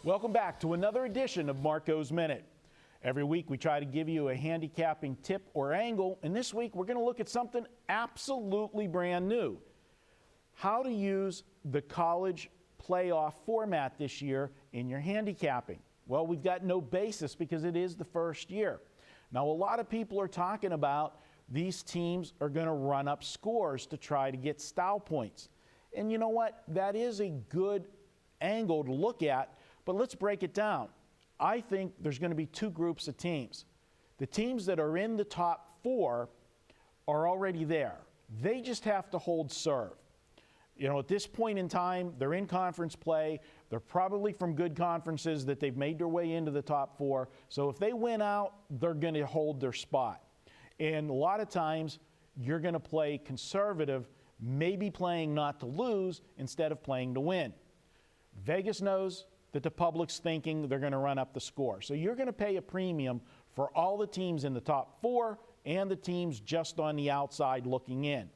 Welcome back to another edition of Marco's Minute. Every week we try to give you a handicapping tip or angle, and this week we're going to look at something absolutely brand new. How to use the college playoff format this year in your handicapping. Well, we've got no basis because it is the first year. Now, a lot of people are talking about these teams are going to run up scores to try to get style points. And you know what? That is a good angle to look at, but let's break it down. I think there's going to be two groups of teams. The teams that are in the top four are already there. They just have to hold serve. You know, at this point in time, they're in conference play. They're probably from good conferences that they've made their way into the top four. So if they win out, they're going to hold their spot. And a lot of times, you're going to play conservative, maybe playing not to lose instead of playing to win. Vegas knows that the public's thinking they're going to run up the score. So you're going to pay a premium for all the teams in the top four and the teams just on the outside looking in.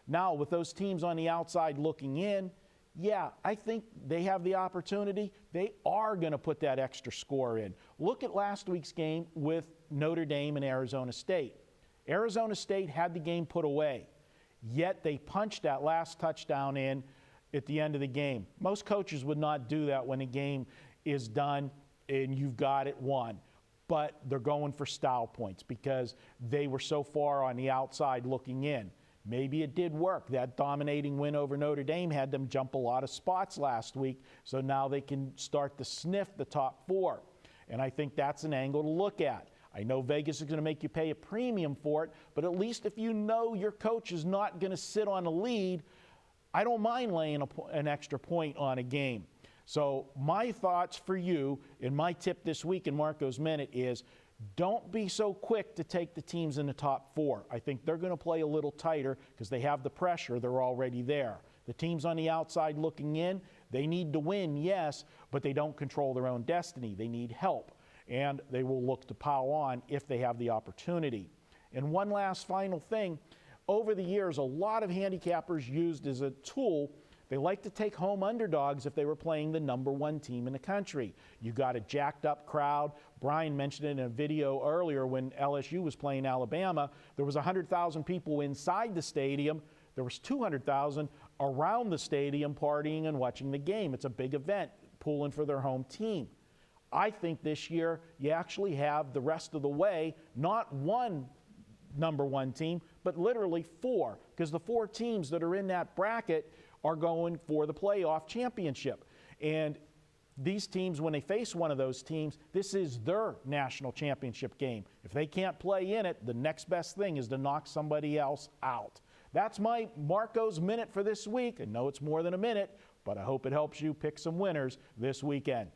Now, with those teams on the outside looking in, yeah, I think they have the opportunity. They are going to put that extra score in. Look at last week's game with Notre Dame and Arizona State. Arizona State had the game put away, yet they punched that last touchdown in at the end of the game. Most coaches would not do that when a game is done and you've got it won. But they're going for style points because they were so far on the outside looking in. Maybe it did work. That dominating win over Notre Dame had them jump a lot of spots last week, so now they can start to sniff the top four. And I think that's an angle to look at. I know Vegas is going to make you pay a premium for it, but at least if you know your coach is not going to sit on a lead, I don't mind laying an extra point on a game. So my thoughts for you and my tip this week in Marco's Minute is don't be so quick to take the teams in the top four. I think they're going to play a little tighter because they have the pressure. They're already there. The teams on the outside looking in, they need to win, yes, but they don't control their own destiny. They need help, and they will look to pile on if they have the opportunity. And one last final thing. Over the years, a lot of handicappers used as a tool, they like to take home underdogs if they were playing the #1 team in the country. You got a jacked up crowd. Brian mentioned it in a video earlier when LSU was playing Alabama. There was 100,000 people inside the stadium. There was 200,000 around the stadium partying and watching the game. It's a big event, pulling for their home team. I think this year you actually have the rest of the way, not one #1 team, but literally four, because the four teams that are in that bracket are going for the playoff championship. And these teams, when they face one of those teams, this is their national championship game. If they can't play in it, the next best thing is to knock somebody else out. That's my Marco's Minute for this week. I know it's more than a minute, but I hope it helps you pick some winners this weekend.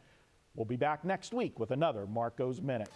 We'll be back next week with another Marco's Minute.